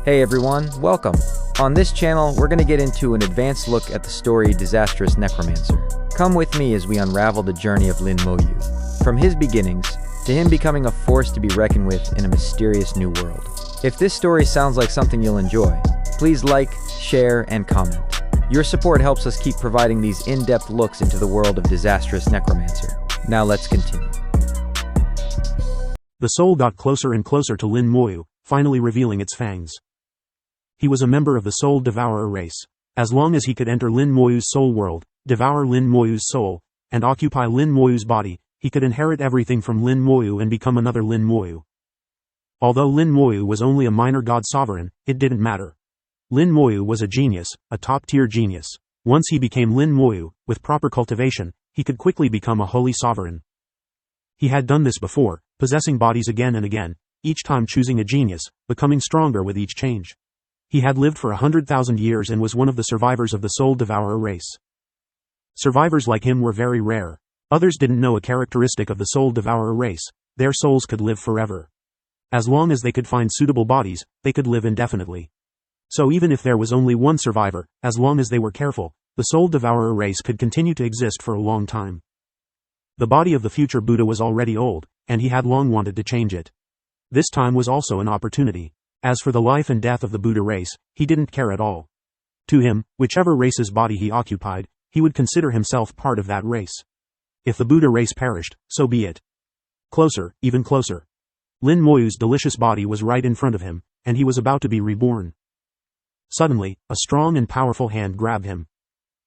Hey everyone, welcome. On this channel, we're going to get into an advanced look at the story Disastrous Necromancer. Come with me as we unravel the journey of Lin Moyu, from his beginnings to him becoming a force to be reckoned with in a mysterious new world. If this story sounds like something you'll enjoy, please like, share, and comment. Your support helps us keep providing these in-depth looks into the world of Disastrous Necromancer. Now let's continue. The soul got closer and closer to Lin Moyu, finally revealing its fangs. He was a member of the Soul Devourer race. As long as he could enter Lin Moyu's soul world, devour Lin Moyu's soul, and occupy Lin Moyu's body, he could inherit everything from Lin Moyu and become another Lin Moyu. Although Lin Moyu was only a minor god sovereign, it didn't matter. Lin Moyu was a genius, a top-tier genius. Once he became Lin Moyu, with proper cultivation, he could quickly become a holy sovereign. He had done this before, possessing bodies again and again, each time choosing a genius, becoming stronger with each change. He had lived for 100,000 years and was one of the survivors of the Soul Devourer race. Survivors like him were very rare. Others didn't know a characteristic of the Soul Devourer race: their souls could live forever. As long as they could find suitable bodies, they could live indefinitely. So even if there was only one survivor, as long as they were careful, the Soul Devourer race could continue to exist for a long time. The body of the future Buddha was already old, and he had long wanted to change it. This time was also an opportunity. As for the life and death of the Buddha race, he didn't care at all. To him, whichever race's body he occupied, he would consider himself part of that race. If the Buddha race perished, so be it. Closer, even closer. Lin Moyu's delicious body was right in front of him, and he was about to be reborn. Suddenly, a strong and powerful hand grabbed him.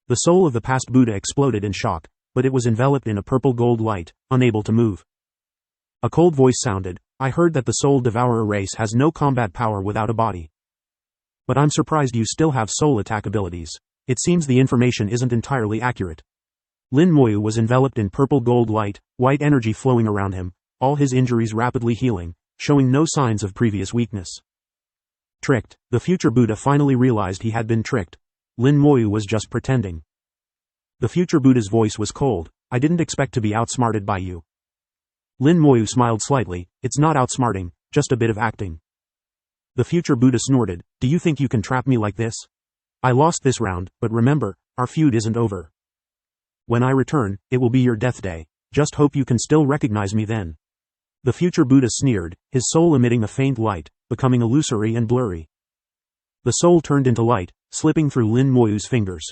The soul of the past Buddha exploded in shock, but it was enveloped in a purple gold light, unable to move. A cold voice sounded, "I heard that the Soul Devourer race has no combat power without a body. But I'm surprised you still have soul attack abilities. It seems the information isn't entirely accurate." Lin Moyu was enveloped in purple gold light, white energy flowing around him, all his injuries rapidly healing, showing no signs of previous weakness. Tricked. The future Buddha finally realized he had been tricked. Lin Moyu was just pretending. The future Buddha's voice was cold. "I didn't expect to be outsmarted by you." Lin Moyu smiled slightly. "It's not outsmarting, just a bit of acting." The future Buddha snorted, "Do you think you can trap me like this? I lost this round, but remember, our feud isn't over. When I return, it will be your death day. Just hope you can still recognize me then." The future Buddha sneered, his soul emitting a faint light, becoming illusory and blurry. The soul turned into light, slipping through Lin Moyu's fingers.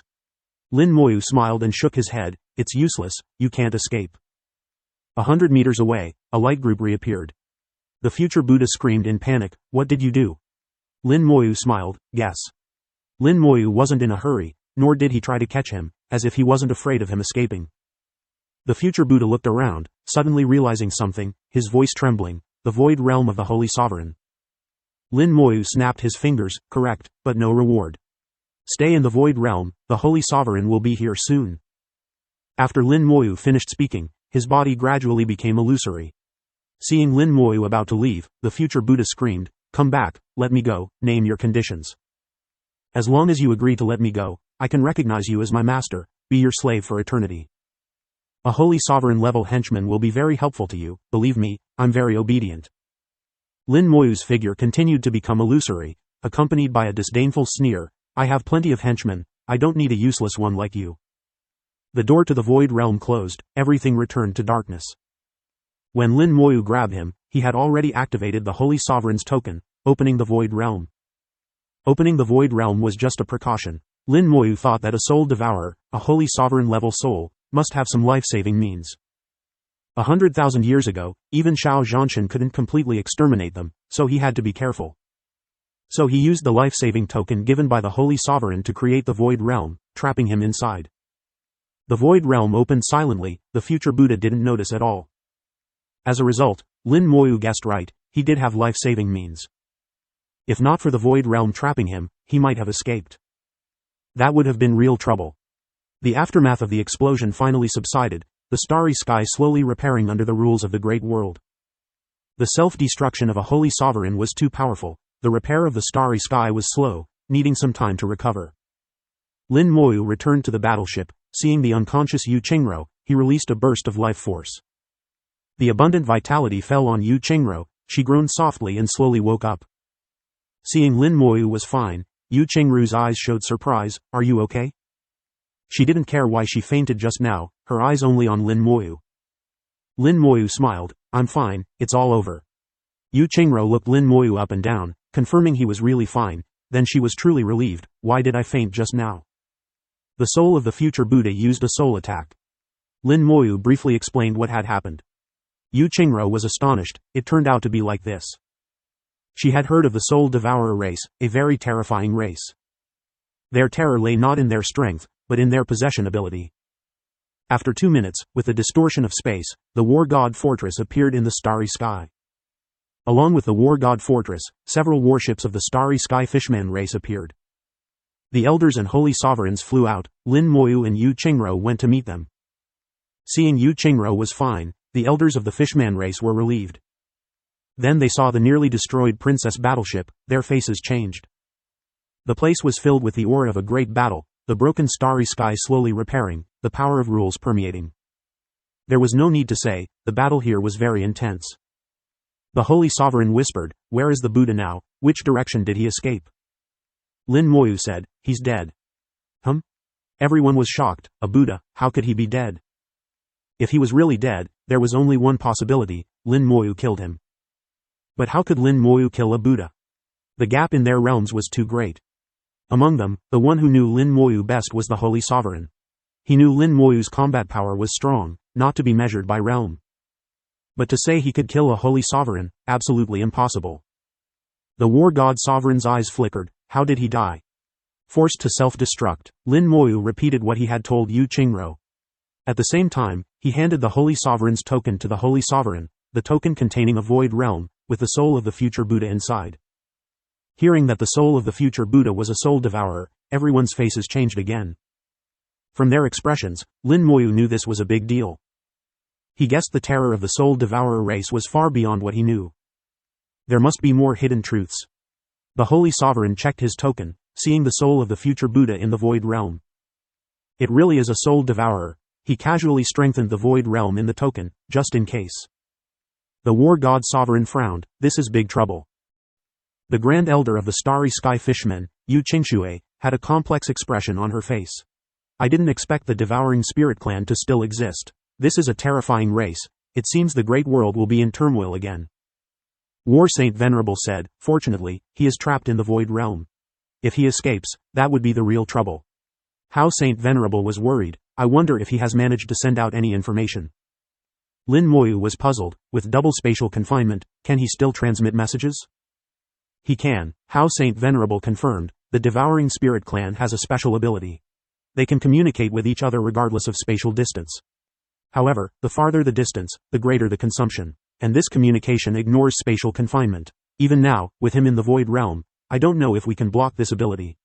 Lin Moyu smiled and shook his head. "It's useless, you can't escape." 100 meters away, a light group reappeared. The future Buddha screamed in panic, "What did you do?" Lin Moyu smiled, "Guess." Lin Moyu wasn't in a hurry, nor did he try to catch him, as if he wasn't afraid of him escaping. The future Buddha looked around, suddenly realizing something, his voice trembling, "The void realm of the Holy Sovereign." Lin Moyu snapped his fingers, "Correct, but no reward. Stay in the void realm, the Holy Sovereign will be here soon." After Lin Moyu finished speaking, his body gradually became illusory. Seeing Lin Moyu about to leave, the future Buddha screamed, "Come back, let me go, name your conditions. As long as you agree to let me go, I can recognize you as my master, be your slave for eternity. A holy sovereign level henchman will be very helpful to you, believe me, I'm very obedient." Lin Moyu's figure continued to become illusory, accompanied by a disdainful sneer, "I have plenty of henchmen, I don't need a useless one like you." The door to the void realm closed, everything returned to darkness. When Lin Moyu grabbed him, he had already activated the Holy Sovereign's token, opening the void realm. Opening the void realm was just a precaution. Lin Moyu thought that a soul devourer, a holy sovereign level soul, must have some life-saving means. 100,000 years ago, even Shao Zhanshan couldn't completely exterminate them, so he had to be careful. So he used the life-saving token given by the Holy Sovereign to create the void realm, trapping him inside. The void realm opened silently, the future Buddha didn't notice at all. As a result, Lin Moyu guessed right, he did have life-saving means. If not for the void realm trapping him, he might have escaped. That would have been real trouble. The aftermath of the explosion finally subsided, the starry sky slowly repairing under the rules of the great world. The self-destruction of a holy sovereign was too powerful, the repair of the starry sky was slow, needing some time to recover. Lin Moyu returned to the battleship. Seeing the unconscious Yu Qingro, he released a burst of life force. The abundant vitality fell on Yu Qingro, she groaned softly and slowly woke up. Seeing Lin Moyu was fine, Yu Qingru's eyes showed surprise. Are you okay? She didn't care why she fainted just now, her eyes only on Lin Moyu. Lin Moyu smiled. I'm fine, it's all over. Yu Qingru looked Lin Moyu up and down, confirming he was really fine. Then she was truly relieved. Why did I faint just now? The soul of the future Buddha used a soul attack. Lin Moyu briefly explained what had happened. Yu Qingru was astonished. It turned out to be like this. She had heard of the Soul Devourer race, a very terrifying race. Their terror lay not in their strength, but in their possession ability. After 2 minutes, with the distortion of space, the War God Fortress appeared in the starry sky. Along with the War God Fortress, several warships of the Starry Sky Fishman race appeared. The elders and holy sovereigns flew out. Lin Moyu and Yu Qingru went to meet them. Seeing Yu Qingru was fine, the elders of the Fishman race were relieved. Then they saw the nearly destroyed princess battleship. Their faces changed. The place was filled with the aura of a great battle, the broken starry sky slowly repairing, the power of rules permeating. There was no need to say, the battle here was very intense. The holy sovereign whispered, where is the Buddha now? Which direction did he escape? Lin Moyu said, he's dead. Everyone was shocked. A Buddha, how could he be dead? If he was really dead, there was only one possibility, Lin Moyu killed him. But how could Lin Moyu kill a Buddha? The gap in their realms was too great. Among them, the one who knew Lin Moyu best was the holy sovereign. He knew Lin Moyu's combat power was strong, not to be measured by realm. But to say he could kill a holy sovereign, absolutely impossible. The war god sovereign's eyes flickered. How did he die? Forced to self-destruct, Lin Moyu repeated what he had told Yu Qingru. At the same time, he handed the holy sovereign's token to the holy sovereign, the token containing a void realm, with the soul of the future Buddha inside. Hearing that the soul of the future Buddha was a soul devourer, everyone's faces changed again. From their expressions, Lin Moyu knew this was a big deal. He guessed the terror of the soul devourer race was far beyond what he knew. There must be more hidden truths. The holy sovereign checked his token, seeing the soul of the future Buddha in the void realm. It really is a soul devourer. He casually strengthened the void realm in the token, just in case. The war god sovereign frowned. This is big trouble. The grand elder of the starry sky fishmen, Yu Qingxue, had a complex expression on her face. I didn't expect the devouring spirit clan to still exist. This is a terrifying race. It seems the great world will be in turmoil again. War Saint Venerable said, fortunately, he is trapped in the void realm. If he escapes, that would be the real trouble. How Saint Venerable was worried. I wonder if he has managed to send out any information. Lin Moyu was puzzled. With double spatial confinement, can he still transmit messages? He can. How Saint Venerable confirmed, the devouring spirit clan has a special ability. They can communicate with each other regardless of spatial distance. However, the farther the distance, the greater the consumption. And this communication ignores spatial confinement. Even now, with him in the void realm, I don't know if we can block this ability.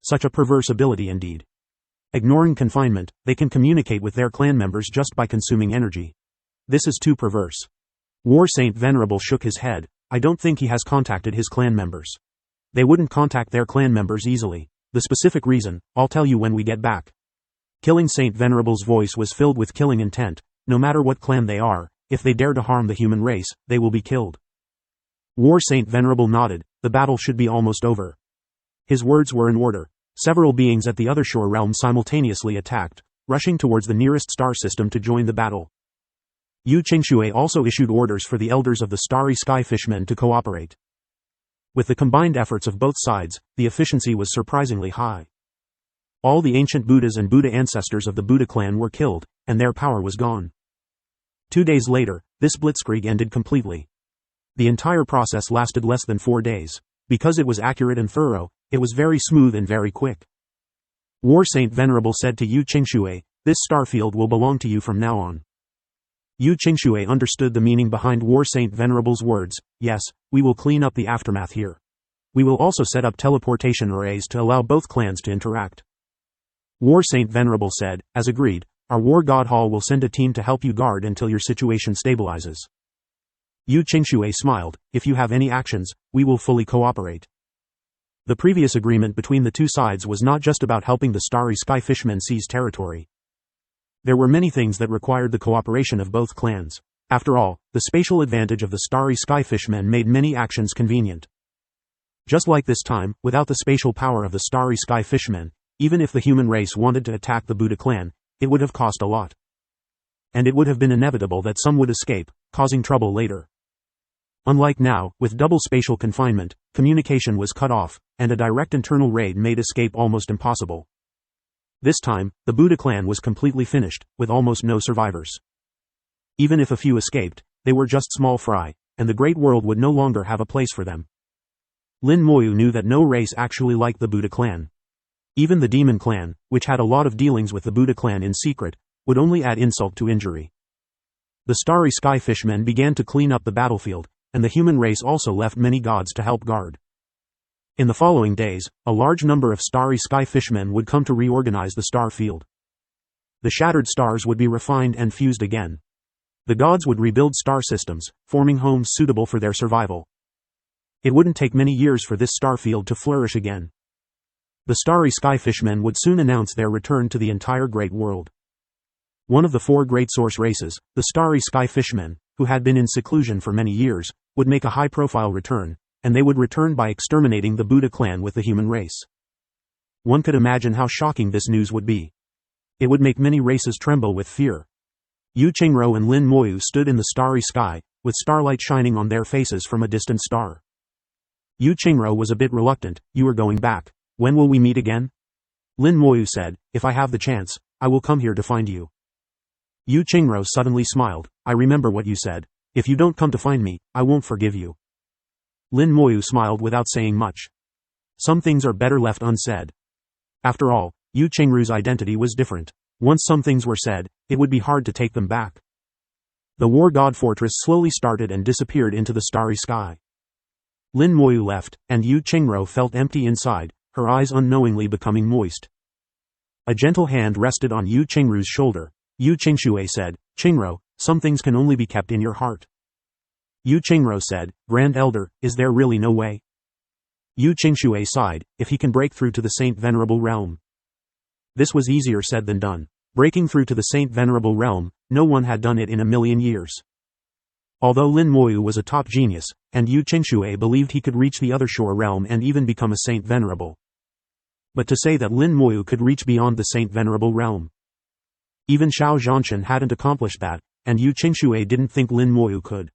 Such a perverse ability indeed. Ignoring confinement, they can communicate with their clan members just by consuming energy. This is too perverse. War Saint Venerable shook his head. I don't think he has contacted his clan members. They wouldn't contact their clan members easily. The specific reason, I'll tell you when we get back. Killing Saint Venerable's voice was filled with killing intent. No matter what clan they are, if they dare to harm the human race, they will be killed. War Saint Venerable nodded. The battle should be almost over. His words were in order. Several beings at the other shore realm simultaneously attacked, rushing towards the nearest star system to join the battle. Yu Qingxue also issued orders for the elders of the starry sky fishmen to cooperate. With the combined efforts of both sides, the efficiency was surprisingly high. All the ancient Buddhas and Buddha ancestors of the Buddha clan were killed, and their power was gone. 2 days later, this blitzkrieg ended completely. The entire process lasted less than 4 days. Because it was accurate and thorough, it was very smooth and very quick. War Saint Venerable said to Yu Qingxue, this starfield will belong to you from now on. Yu Qingxue understood the meaning behind War Saint Venerable's words. Yes, we will clean up the aftermath here. We will also set up teleportation arrays to allow both clans to interact. War Saint Venerable said, as agreed, our War God Hall will send a team to help you guard until your situation stabilizes. Yu Qingxue smiled. If you have any actions, we will fully cooperate. The previous agreement between the two sides was not just about helping the starry sky fishmen seize territory. There were many things that required the cooperation of both clans. After all, the spatial advantage of the starry sky fishmen made many actions convenient. Just like this time, without the spatial power of the starry sky fishmen, even if the human race wanted to attack the Buddha clan, it would have cost a lot. And it would have been inevitable that some would escape, causing trouble later. Unlike now, with double spatial confinement, communication was cut off, and a direct internal raid made escape almost impossible. This time, the Buddha clan was completely finished, with almost no survivors. Even if a few escaped, they were just small fry, and the great world would no longer have a place for them. Lin Moyu knew that no race actually liked the Buddha clan. Even the demon clan, which had a lot of dealings with the Buddha clan in secret, would only add insult to injury. The starry sky fishmen began to clean up the battlefield, and the human race also left many gods to help guard. In the following days, a large number of starry sky fishmen would come to reorganize the star field. The shattered stars would be refined and fused again. The gods would rebuild star systems, forming homes suitable for their survival. It wouldn't take many years for this star field to flourish again. The starry sky fishmen would soon announce their return to the entire great world. One of the 4 great source races, the starry sky fishmen, who had been in seclusion for many years, would make a high-profile return, and they would return by exterminating the Buddha clan with the human race. One could imagine how shocking this news would be. It would make many races tremble with fear. Yu Qingro and Lin Moyu stood in the starry sky, with starlight shining on their faces from a distant star. Yu Qingro was a bit reluctant. "You are going back. When will we meet again?" Lin Moyu said, "If I have the chance, I will come here to find you." Yu Qingro suddenly smiled. "I remember what you said. If you don't come to find me, I won't forgive you." Lin Moyu smiled without saying much. Some things are better left unsaid. After all, Yu Qingru's identity was different. Once some things were said, it would be hard to take them back. The war god fortress slowly started and disappeared into the starry sky. Lin Moyu left, and Yu Qingro felt empty inside, her eyes unknowingly becoming moist. A gentle hand rested on Yu Qingru's shoulder. Yu Qingxue said, "Qingro, some things can only be kept in your heart." Yu Qingro said, "Grand Elder, is there really no way?" Yu Qingxue sighed, "If he can break through to the Saint Venerable Realm." This was easier said than done. Breaking through to the Saint Venerable Realm, no one had done it in a million years. Although Lin Moyu was a top genius, and Yu Qingxue believed he could reach the other shore realm and even become a Saint Venerable. But to say that Lin Moyu could reach beyond the Saint Venerable Realm. Even Xiao Zhanshan hadn't accomplished that, and Yu Qingxue didn't think Lin Moyu could.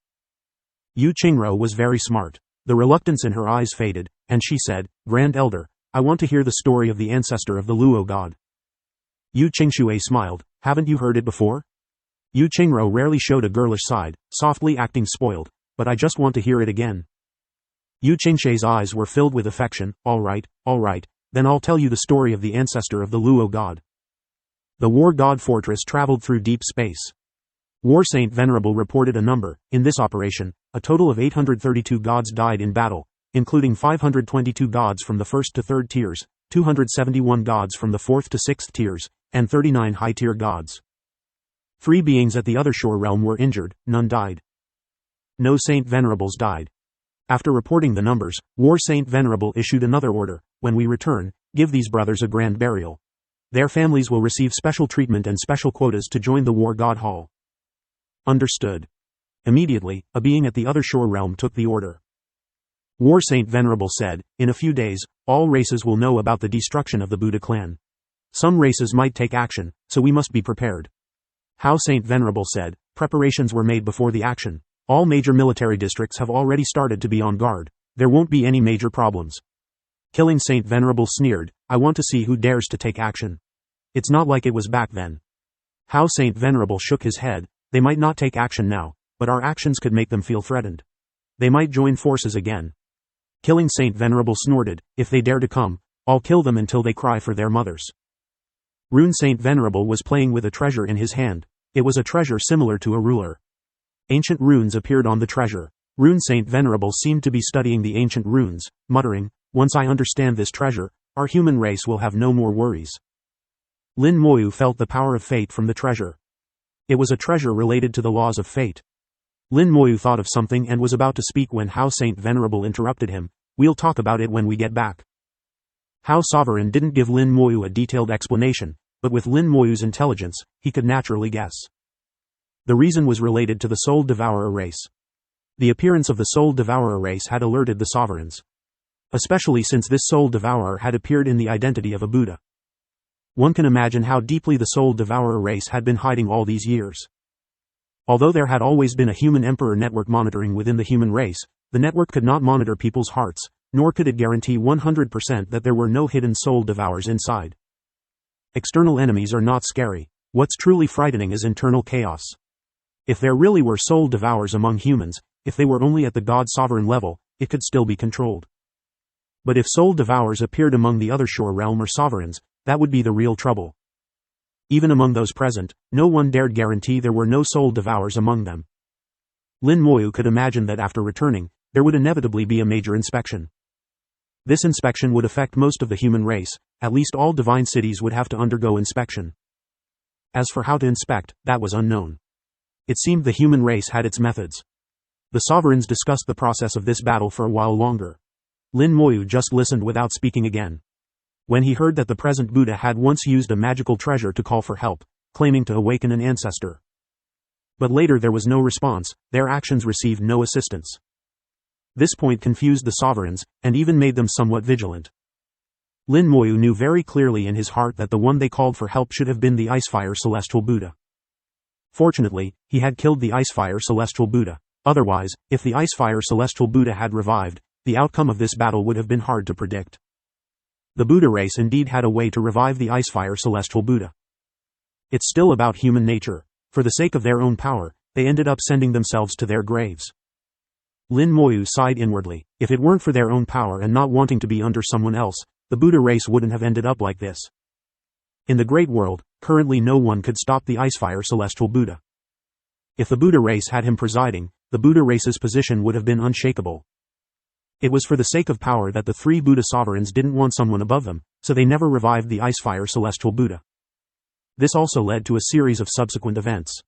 Yu Qingro was very smart. The reluctance in her eyes faded, and she said, "Grand Elder, I want to hear the story of the ancestor of the Luo god." Yu Qingxue smiled, "Haven't you heard it before?" Yu Qingro rarely showed a girlish side, softly acting spoiled, "But I just want to hear it again." Yu Qingxue's eyes were filled with affection. All right, then I'll tell you the story of the ancestor of the Luo god. The war god fortress traveled through deep space. War Saint Venerable reported a number. In this operation, a total of 832 gods died in battle, including 522 gods from the 1st to 3rd tiers, 271 gods from the 4th to 6th tiers, and 39 high-tier gods. 3 beings at the other shore realm were injured, none died. No Saint Venerables died. After reporting the numbers, War Saint Venerable issued another order: "When we return, give these brothers a grand burial. Their families will receive special treatment and special quotas to join the War God Hall." Understood. Immediately, a being at the other shore realm took the order. War Saint Venerable said, "In a few days, all races will know about the destruction of the Buddha clan. Some races might take action, so we must be prepared." How Saint Venerable said, "Preparations were made before the action. All major military districts have already started to be on guard. There won't be any major problems." Killing Saint Venerable sneered, "I want to see who dares to take action. It's not like it was back then." How Saint Venerable shook his head, "They might not take action now, but our actions could make them feel threatened. They might join forces again." Killing Saint Venerable snorted, "If they dare to come, I'll kill them until they cry for their mothers." Rune Saint Venerable was playing with a treasure in his hand. It was a treasure similar to a ruler. Ancient runes appeared on the treasure. Rune Saint Venerable seemed to be studying the ancient runes, muttering, "Once I understand this treasure, our human race will have no more worries." Lin Moyu felt the power of fate from the treasure. It was a treasure related to the laws of fate. Lin Moyu thought of something and was about to speak when Hao Saint Venerable interrupted him. "We'll talk about it when we get back." Hao Sovereign didn't give Lin Moyu a detailed explanation, but with Lin Moyu's intelligence, he could naturally guess. The reason was related to the Soul Devourer race. The appearance of the Soul Devourer race had alerted the sovereigns. especially since this soul devourer had appeared in the identity of a Buddha. One can imagine how deeply the soul devourer race had been hiding all these years. Although there had always been a human emperor network monitoring within the human race, the network could not monitor people's hearts, nor could it guarantee 100% that there were no hidden soul devourers inside. External enemies are not scary. What's truly frightening is internal chaos. If there really were soul devourers among humans, if they were only at the God-sovereign level, it could still be controlled. But if soul devourers appeared among the other shore realm or sovereigns, that would be the real trouble. Even among those present, no one dared guarantee there were no soul devourers among them. Lin Moyu could imagine that after returning, there would inevitably be a major inspection. This inspection would affect most of the human race, at least all divine cities would have to undergo inspection. As for how to inspect, that was unknown. It seemed the human race had its methods. The sovereigns discussed the process of this battle for a while longer. Lin Moyu just listened without speaking again. When he heard that the present Buddha had once used a magical treasure to call for help, claiming to awaken an ancestor. But later there was no response, their actions received no assistance. This point confused the sovereigns, and even made them somewhat vigilant. Lin Moyu knew very clearly in his heart that the one they called for help should have been the Icefire Celestial Buddha. Fortunately, he had killed the Icefire Celestial Buddha. Otherwise, if the Icefire Celestial Buddha had revived, the outcome of this battle would have been hard to predict. The Buddha race indeed had a way to revive the Icefire Celestial Buddha. It's still about human nature. For the sake of their own power, they ended up sending themselves to their graves. Lin Moyu sighed inwardly. If it weren't for their own power and not wanting to be under someone else, the Buddha race wouldn't have ended up like this. In the great world, currently no one could stop the Icefire Celestial Buddha. If the Buddha race had him presiding, the Buddha race's position would have been unshakable. It was for the sake of power that the three Buddha sovereigns didn't want someone above them, so they never revived the Icefire Celestial Buddha. This also led to a series of subsequent events.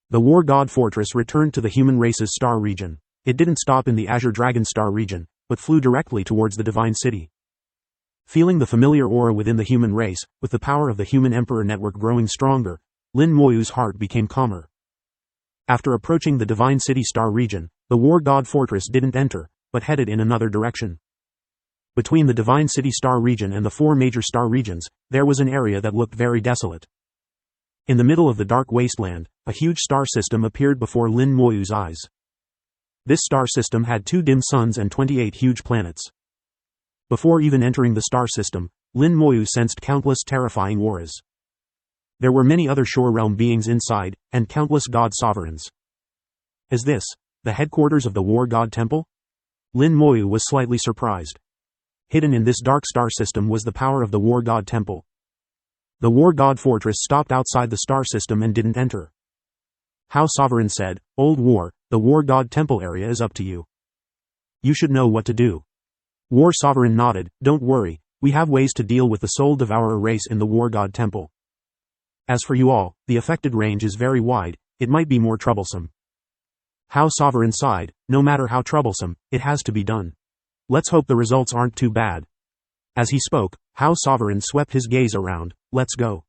The War God Fortress returned to the human race's star region. It didn't stop in the Azure Dragon star region, but flew directly towards the Divine City. Feeling the familiar aura within the human race, with the power of the human emperor network growing stronger, Lin Moyu's heart became calmer. After approaching the Divine City star region, the War God Fortress didn't enter, but headed in another direction. Between the Divine City star region and the four major star regions, there was an area that looked very desolate. In the middle of the dark wasteland, a huge star system appeared before Lin Moyu's eyes. This star system had 2 dim suns and 28 huge planets. Before even entering the star system, Lin Moyu sensed countless terrifying auras. There were many other shore realm beings inside, and countless god sovereigns. Is this the headquarters of the War God Temple? Lin Moyu was slightly surprised. Hidden in this dark star system was the power of the War God Temple. The War God Fortress stopped outside the star system and didn't enter. How Sovereign said, "Old War, the War God Temple area is up to you. You should know what to do." War Sovereign nodded, "Don't worry, we have ways to deal with the Soul Devourer race in the War God Temple. As for you all, the affected range is very wide, it might be more troublesome." How Sovereign sighed, "No matter how troublesome, it has to be done. Let's hope the results aren't too bad." As he spoke, How Sovereign swept his gaze around, "Let's go."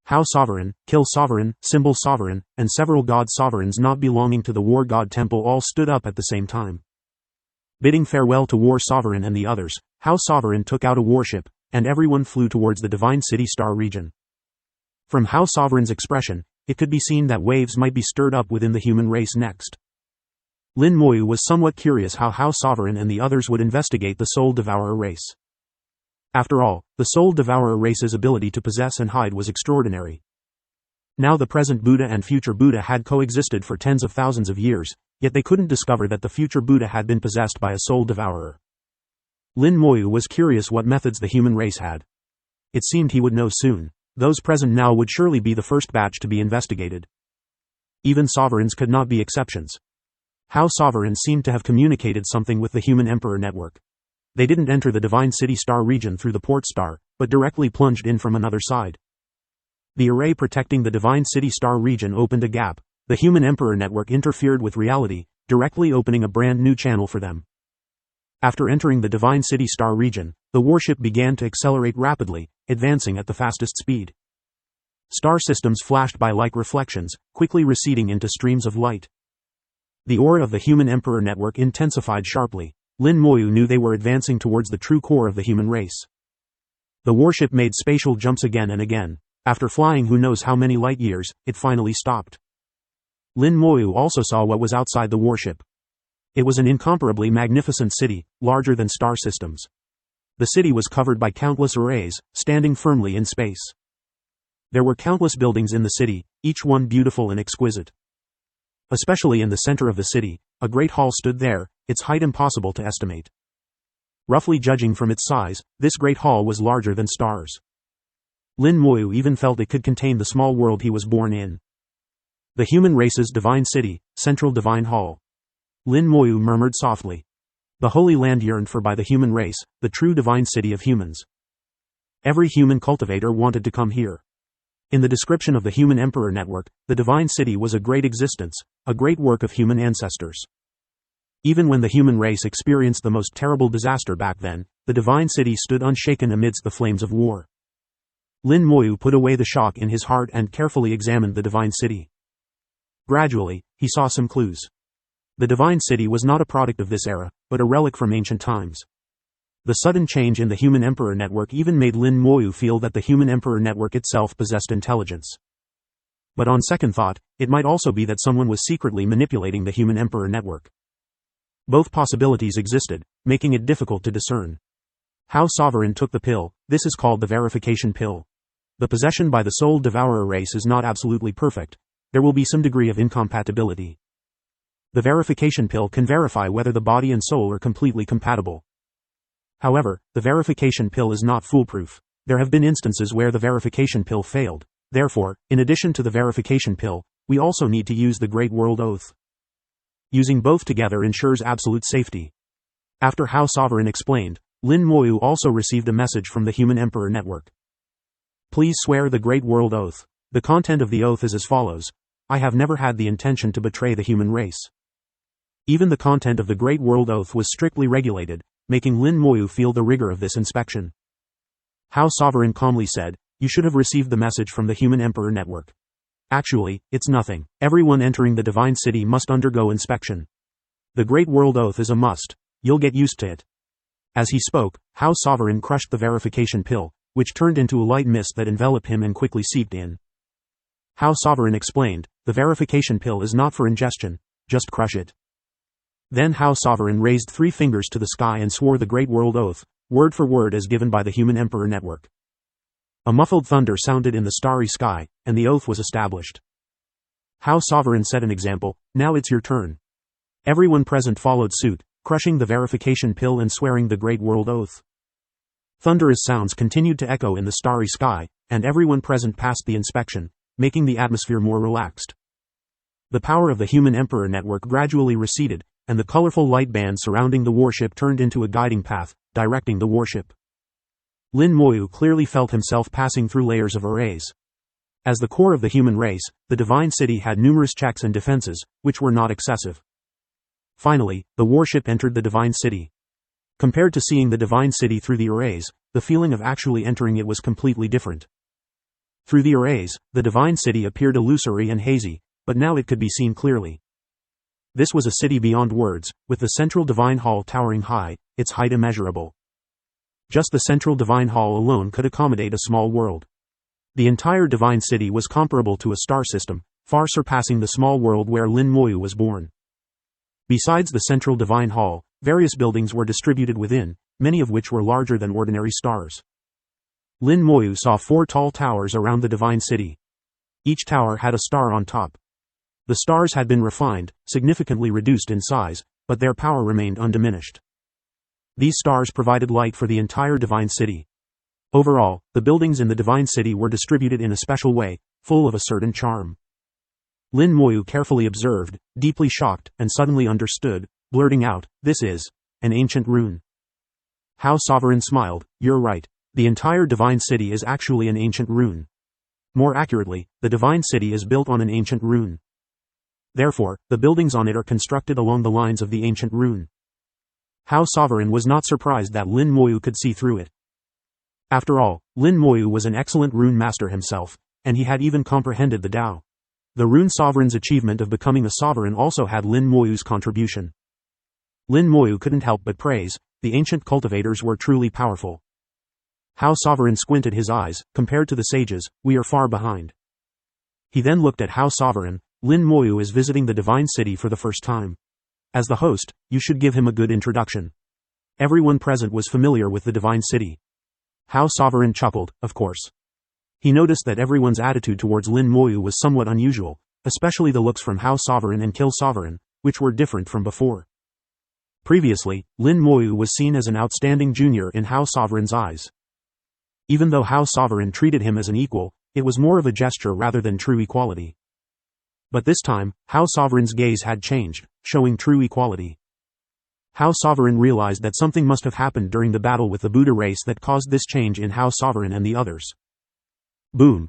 How Sovereign, Kill Sovereign, Symbol Sovereign, and several god sovereigns not belonging to the War God Temple all stood up at the same time. Bidding farewell to War Sovereign and the others, How Sovereign took out a warship, and everyone flew towards the Divine City star region. From How Sovereign's expression, it could be seen that waves might be stirred up within the human race next. Lin Moyu was somewhat curious how Sovereign and the others would investigate the Soul Devourer race. After all, the Soul Devourer race's ability to possess and hide was extraordinary. Now the present Buddha and future Buddha had coexisted for tens of thousands of years, yet they couldn't discover that the future Buddha had been possessed by a Soul Devourer. Lin Moyu was curious what methods the human race had. It seemed he would know soon. Those present now would surely be the first batch to be investigated. Even sovereigns could not be exceptions. How Sovereign seemed to have communicated something with the human emperor network. They didn't enter the Divine City star region through the port star, but directly plunged in from another side. The array protecting the Divine City star region opened a gap. The human emperor network interfered with reality, directly opening a brand new channel for them. After entering the Divine City star region, the warship began to accelerate rapidly, advancing at the fastest speed. Star systems flashed by like reflections, quickly receding into streams of light. The aura of the human emperor network intensified sharply. Lin Moyu knew they were advancing towards the true core of the human race. The warship made spatial jumps again and again. After flying who knows how many light years, it finally stopped. Lin Moyu also saw what was outside the warship. It was an incomparably magnificent city, larger than star systems. The city was covered by countless arrays, standing firmly in space. There were countless buildings in the city, each one beautiful and exquisite. Especially in the center of the city, a great hall stood there, its height impossible to estimate. Roughly judging from its size, this great hall was larger than stars. Lin Moyu even felt it could contain the small world he was born in. The human race's divine city, central divine hall. Lin Moyu murmured softly. The holy land yearned for by the human race, the true divine city of humans. Every human cultivator wanted to come here. In the description of the Human Emperor Network, the divine city was a great existence, a great work of human ancestors. Even when the human race experienced the most terrible disaster back then, the divine city stood unshaken amidst the flames of war. Lin Moyu put away the shock in his heart and carefully examined the divine city. Gradually, he saw some clues. The divine city was not a product of this era, but a relic from ancient times. The sudden change in the Human Emperor Network even made Lin Moyu feel that the Human Emperor Network itself possessed intelligence. But on second thought, it might also be that someone was secretly manipulating the Human Emperor Network. Both possibilities existed, making it difficult to discern. How Sovereign took the pill. This is called the verification pill. The possession by the soul devourer race is not absolutely perfect. There will be some degree of incompatibility. The verification pill can verify whether the body and soul are completely compatible. However, the verification pill is not foolproof. There have been instances where the verification pill failed. Therefore, in addition to the verification pill, we also need to use the Great World Oath. Using both together ensures absolute safety. After How Sovereign explained, Lin Moyu also received a message from the Human Emperor Network. Please swear the Great World Oath. The content of the oath is as follows. I have never had the intention to betray the human race. Even the content of the Great World Oath was strictly regulated, making Lin Moyu feel the rigor of this inspection. How Sovereign calmly said, you should have received the message from the Human Emperor Network. Actually, it's nothing. Everyone entering the Divine City must undergo inspection. The Great World Oath is a must. You'll get used to it. As he spoke, How Sovereign crushed the verification pill, which turned into a light mist that enveloped him and quickly seeped in. How Sovereign explained, the verification pill is not for ingestion, just crush it. Then How Sovereign raised 3 fingers to the sky and swore the Great World Oath, word for word as given by the Human Emperor Network. A muffled thunder sounded in the starry sky, and the oath was established. How Sovereign set an example, now it's your turn. Everyone present followed suit, crushing the verification pill and swearing the Great World Oath. Thunderous sounds continued to echo in the starry sky, and everyone present passed the inspection, making the atmosphere more relaxed. The power of the Human Emperor Network gradually receded, and the colorful light band surrounding the warship turned into a guiding path, directing the warship. Lin Moyu clearly felt himself passing through layers of arrays. As the core of the human race, the Divine City had numerous checks and defenses, which were not excessive. Finally, the warship entered the Divine City. Compared to seeing the Divine City through the arrays, the feeling of actually entering it was completely different. Through the arrays, the Divine City appeared illusory and hazy, but now it could be seen clearly. This was a city beyond words, with the central divine hall towering high, its height immeasurable. Just the central divine hall alone could accommodate a small world. The entire Divine City was comparable to a star system, far surpassing the small world where Lin Moyu was born. Besides the central divine hall, various buildings were distributed within, many of which were larger than ordinary stars. Lin Moyu saw 4 tall towers around the Divine City. Each tower had a star on top. The stars had been refined, significantly reduced in size, but their power remained undiminished. These stars provided light for the entire Divine City. Overall, the buildings in the Divine City were distributed in a special way, full of a certain charm. Lin Moyu carefully observed, deeply shocked, and suddenly understood, blurting out, "This is an ancient rune." How Sovereign smiled, "You're right. The entire Divine City is actually an ancient rune. More accurately, the Divine City is built on an ancient rune. Therefore, the buildings on it are constructed along the lines of the ancient rune." How Sovereign was not surprised that Lin Moyu could see through it. After all, Lin Moyu was an excellent rune master himself, and he had even comprehended the Tao. The rune sovereign's achievement of becoming a sovereign also had Lin Moyu's contribution. Lin Moyu couldn't help but praise, the ancient cultivators were truly powerful. Hao Sovereign squinted his eyes, compared to the sages, we are far behind. He then looked at Hao Sovereign, Lin Moyu is visiting the Divine City for the first time. As the host, you should give him a good introduction. Everyone present was familiar with the Divine City. Hao Sovereign chuckled, of course. He noticed that everyone's attitude towards Lin Moyu was somewhat unusual, especially the looks from Hao Sovereign and Kill Sovereign, which were different from before. Previously, Lin Moyu was seen as an outstanding junior in Hao Sovereign's eyes. Even though Hao Sovereign treated him as an equal, it was more of a gesture rather than true equality. But this time, Hao Sovereign's gaze had changed, showing true equality. Hao Sovereign realized that something must have happened during the battle with the Buddha race that caused this change in Hao Sovereign and the others. Boom!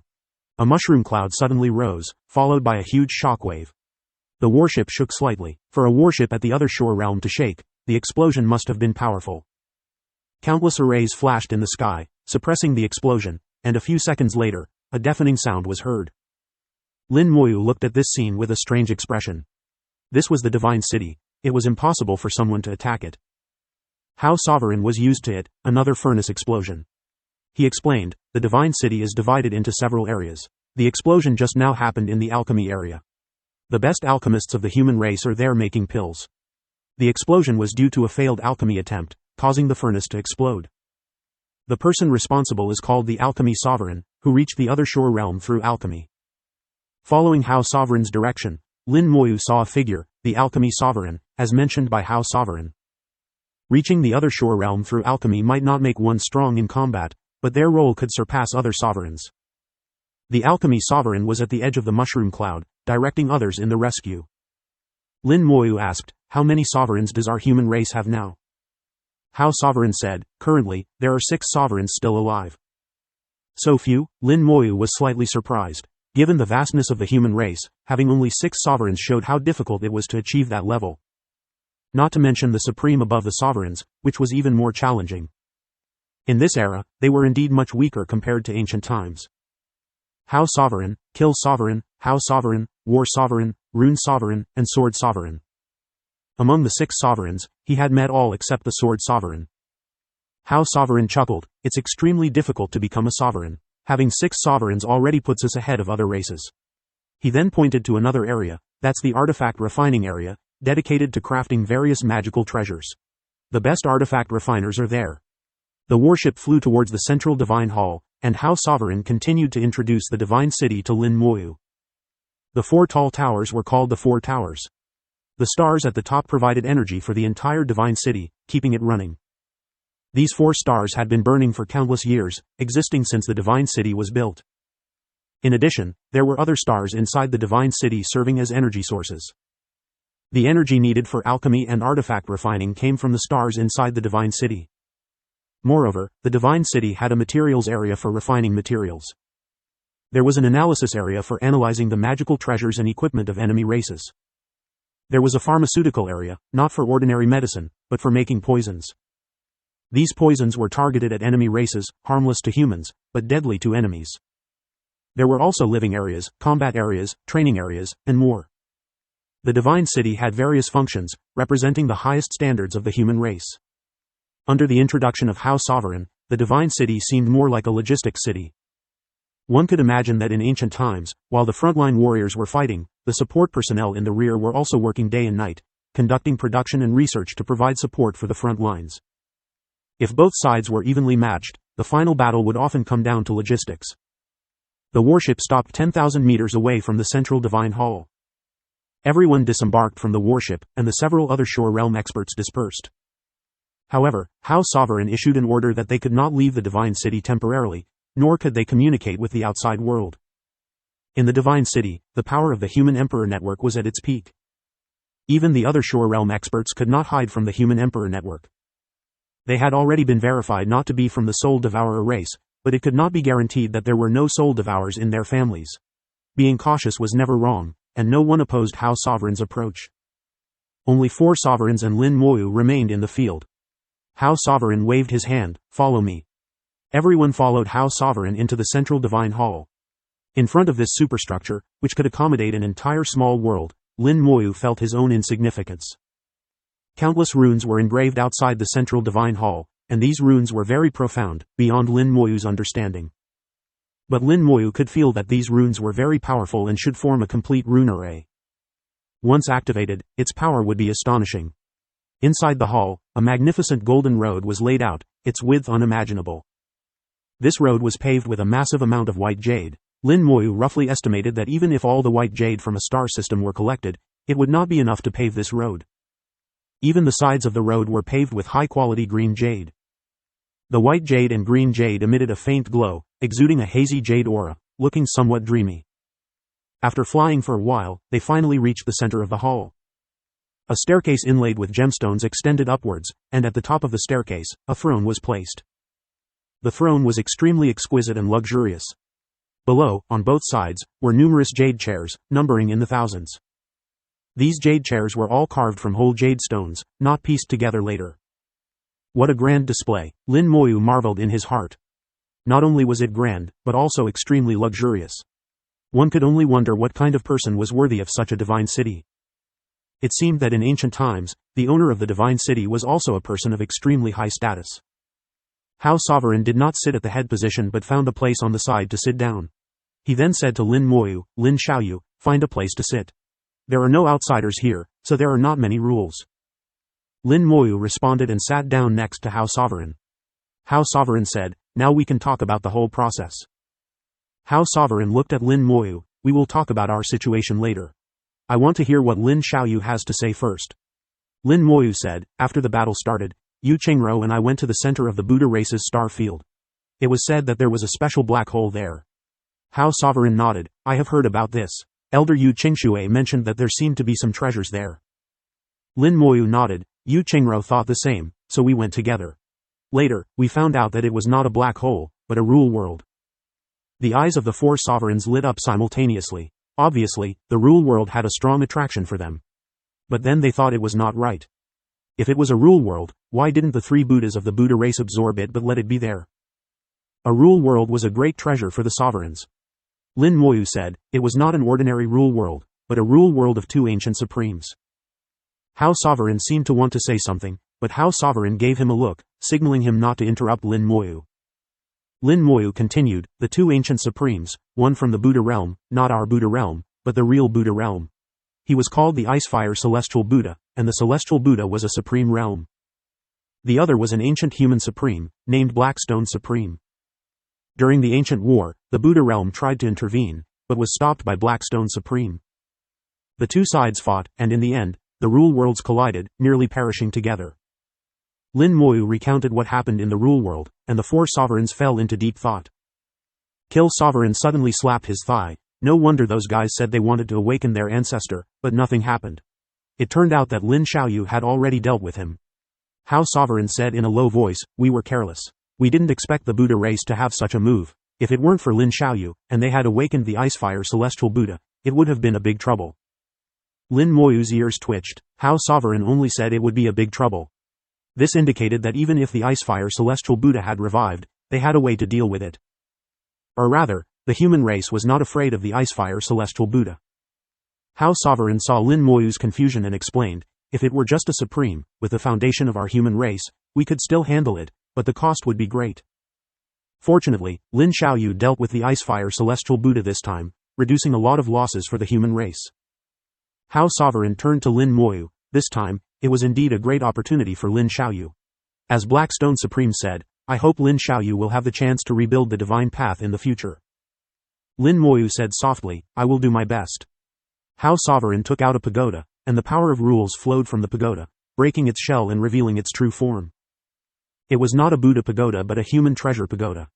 A mushroom cloud suddenly rose, followed by a huge shockwave. The warship shook slightly. For a warship at the other shore realm to shake, the explosion must have been powerful. Countless arrays flashed in the sky, suppressing the explosion, and a few seconds later, a deafening sound was heard. Lin Moyu looked at this scene with a strange expression. This was the Divine City. It was impossible for someone to attack it. Hao Sovereign was used to it, another furnace explosion. He explained, the Divine City is divided into several areas. The explosion just now happened in the alchemy area. The best alchemists of the human race are there making pills. The explosion was due to a failed alchemy attempt, causing the furnace to explode. The person responsible is called the Alchemy Sovereign, who reached the other shore realm through alchemy. Following Hao Sovereign's direction, Lin Moyu saw a figure, the Alchemy Sovereign, as mentioned by Hao Sovereign. Reaching the other shore realm through alchemy might not make one strong in combat, but their role could surpass other sovereigns. The Alchemy Sovereign was at the edge of the mushroom cloud, directing others in the rescue. Lin Moyu asked, how many sovereigns does our human race have now? Hao Sovereign said, currently, there are 6 sovereigns still alive. So few? Lin Moyu was slightly surprised. Given the vastness of the human race, having only 6 sovereigns showed how difficult it was to achieve that level. Not to mention the supreme above the sovereigns, which was even more challenging. In this era, they were indeed much weaker compared to ancient times. Hao Sovereign, Kill Sovereign, Hao Sovereign, War Sovereign, Rune Sovereign, and Sword Sovereign. Among the 6 sovereigns, he had met all except the Sword Sovereign. Hao Sovereign chuckled, it's extremely difficult to become a sovereign. Having 6 sovereigns already puts us ahead of other races. He then pointed to another area, that's the artifact refining area, dedicated to crafting various magical treasures. The best artifact refiners are there. The warship flew towards the central divine hall, and Hao Sovereign continued to introduce the Divine City to Lin Moyu. The 4 tall towers were called the 4 towers. The stars at the top provided energy for the entire Divine City, keeping it running. These 4 stars had been burning for countless years, existing since the Divine City was built. In addition, there were other stars inside the Divine City serving as energy sources. The energy needed for alchemy and artifact refining came from the stars inside the Divine City. Moreover, the Divine City had a materials area for refining materials. There was an analysis area for analyzing the magical treasures and equipment of enemy races. There was a pharmaceutical area, not for ordinary medicine, but for making poisons. These poisons were targeted at enemy races, harmless to humans, but deadly to enemies. There were also living areas, combat areas, training areas, and more. The Divine City had various functions, representing the highest standards of the human race. Under the introduction of Hao Sovereign, the Divine City seemed more like a logistics city. One could imagine that in ancient times, while the frontline warriors were fighting, the support personnel in the rear were also working day and night, conducting production and research to provide support for the front lines. If both sides were evenly matched, the final battle would often come down to logistics. The warship stopped 10,000 meters away from the central divine hall. Everyone disembarked from the warship, and the several other shore realm experts dispersed. However, Hao Sovereign issued an order that they could not leave the Divine City temporarily, nor could they communicate with the outside world. In the Divine City, the power of the Human Emperor Network was at its peak. Even the other shore realm experts could not hide from the Human Emperor Network. They had already been verified not to be from the Soul Devourer race, but it could not be guaranteed that there were no Soul Devourers in their families. Being cautious was never wrong, and no one opposed Hao Sovereign's approach. Only 4 sovereigns and Lin Moyu remained in the field. Hao Sovereign waved his hand, follow me. Everyone followed Hao Sovereign into the central divine hall. In front of this superstructure, which could accommodate an entire small world, Lin Moyu felt his own insignificance. Countless runes were engraved outside the central divine hall, and these runes were very profound, beyond Lin Moyu's understanding. But Lin Moyu could feel that these runes were very powerful and should form a complete rune array. Once activated, its power would be astonishing. Inside the hall, a magnificent golden road was laid out, its width unimaginable. This road was paved with a massive amount of white jade. Lin Moyu roughly estimated that even if all the white jade from a star system were collected, it would not be enough to pave this road. Even the sides of the road were paved with high-quality green jade. The white jade and green jade emitted a faint glow, exuding a hazy jade aura, looking somewhat dreamy. After flying for a while, they finally reached the center of the hall. A staircase inlaid with gemstones extended upwards, and at the top of the staircase, a throne was placed. The throne was extremely exquisite and luxurious. Below, on both sides, were numerous jade chairs, numbering in the thousands. These jade chairs were all carved from whole jade stones, not pieced together later. What a grand display, Lin Moyu marveled in his heart. Not only was it grand, but also extremely luxurious. One could only wonder what kind of person was worthy of such a divine city. It seemed that in ancient times, the owner of the divine city was also a person of extremely high status. Hao Sovereign did not sit at the head position but found a place on the side to sit down. He then said to Lin Moyu, "Lin Xiaoyu, find a place to sit. There are no outsiders here, so there are not many rules." Lin Moyu responded and sat down next to Hao Sovereign. Hao Sovereign said, "Now we can talk about the whole process." Hao Sovereign looked at Lin Moyu, "We will talk about our situation later. I want to hear what Lin Xiaoyu has to say first." Lin Moyu said, "After the battle started, Yu Qingro and I went to the center of the Buddha race's star field. It was said that there was a special black hole there." Hao Sovereign nodded, "I have heard about this. Elder Yu Qingxue mentioned that there seemed to be some treasures there." Lin Moyu nodded, "Yu Qingro thought the same, so we went together. Later, we found out that it was not a black hole, but a rule world." The eyes of the four sovereigns lit up simultaneously. Obviously, the rule world had a strong attraction for them. But then they thought it was not right. If it was a rule world, why didn't the three Buddhas of the Buddha race absorb it but let it be there? A rule world was a great treasure for the sovereigns. Lin Moyu said, "It was not an ordinary rule world, but a rule world of two ancient supremes." Hao Sovereign seemed to want to say something, but Hao Sovereign gave him a look, signaling him not to interrupt Lin Moyu. Lin Moyu continued, "The two ancient supremes, one from the Buddha realm, not our Buddha realm, but the real Buddha realm. He was called the Icefire Celestial Buddha, and the Celestial Buddha was a supreme realm. The other was an ancient human supreme, named Blackstone Supreme. During the ancient war, the Buddha realm tried to intervene, but was stopped by Blackstone Supreme. The two sides fought, and in the end, the rule worlds collided, nearly perishing together." Lin Moyu recounted what happened in the rule world, and the four sovereigns fell into deep thought. Kill Sovereign suddenly slapped his thigh. No wonder those guys said they wanted to awaken their ancestor, but nothing happened. It turned out that Lin Xiaoyu had already dealt with him. Hao Sovereign said in a low voice, "We were careless. We didn't expect the Buddha race to have such a move. If it weren't for Lin Xiaoyu, and they had awakened the Icefire Celestial Buddha, it would have been a big trouble." Lin Moyu's ears twitched. Hao Sovereign only said it would be a big trouble. This indicated that even if the Icefire Celestial Buddha had revived, they had a way to deal with it. Or rather, the human race was not afraid of the Icefire Celestial Buddha. Hao Sovereign saw Lin Moyu's confusion and explained, "If it were just a supreme, with the foundation of our human race, we could still handle it, but the cost would be great." Fortunately, Lin Xiaoyu dealt with the Icefire Celestial Buddha this time, reducing a lot of losses for the human race. Hao Sovereign turned to Lin Moyu. This time, it was indeed a great opportunity for Lin Xiaoyu. As Blackstone Supreme said, "I hope Lin Xiaoyu will have the chance to rebuild the divine path in the future." Lin Moyu said softly, "I will do my best." Hao Sovereign took out a pagoda, and the power of rules flowed from the pagoda, breaking its shell and revealing its true form. It was not a Buddha pagoda but a human treasure pagoda.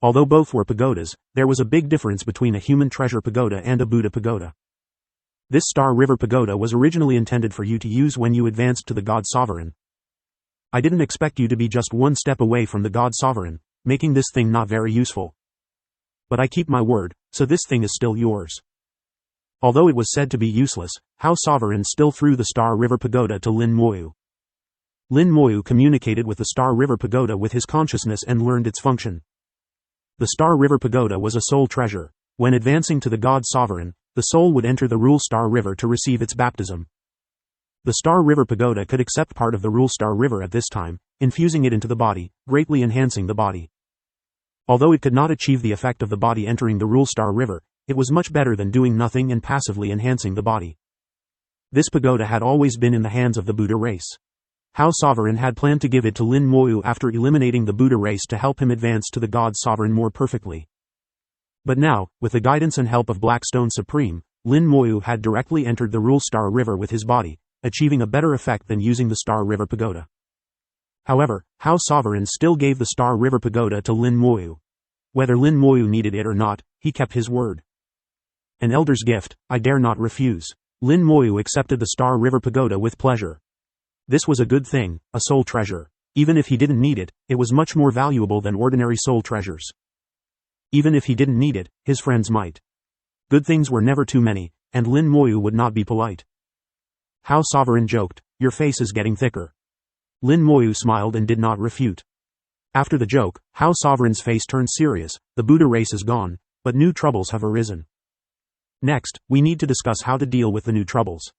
Although both were pagodas, there was a big difference between a human treasure pagoda and a Buddha pagoda. This Star River Pagoda was originally intended for you to use when you advanced to the God Sovereign. I didn't expect you to be just one step away from the God Sovereign, making this thing not very useful. But I keep my word, so this thing is still yours." Although it was said to be useless, Hao Sovereign still threw the Star River Pagoda to Lin Moyu. Lin Moyu communicated with the Star River Pagoda with his consciousness and learned its function. The Star River Pagoda was a soul treasure. When advancing to the God Sovereign, the soul would enter the Rule Star River to receive its baptism. The Star River Pagoda could accept part of the Rule Star River at this time, infusing it into the body, greatly enhancing the body. Although it could not achieve the effect of the body entering the Rule Star River, it was much better than doing nothing and passively enhancing the body. This pagoda had always been in the hands of the Buddha race. Hao Sovereign had planned to give it to Lin Moyu after eliminating the Buddha race to help him advance to the God Sovereign more perfectly. But now, with the guidance and help of Blackstone Supreme, Lin Moyu had directly entered the Rule Star River with his body, achieving a better effect than using the Star River Pagoda. However, Hao Sovereign still gave the Star River Pagoda to Lin Moyu. Whether Lin Moyu needed it or not, he kept his word. An elder's gift, I dare not refuse. Lin Moyu accepted the Star River Pagoda with pleasure. This was a good thing, a soul treasure. Even if he didn't need it, it was much more valuable than ordinary soul treasures. Even if he didn't need it, his friends might. Good things were never too many, and Lin Moyu would not be polite. Hao Sovereign joked, your face is getting thicker. Lin Moyu smiled and did not refute. After the joke, Hao Sovereign's face turned serious. The Buddha race is gone, but new troubles have arisen. Next, we need to discuss how to deal with the new troubles.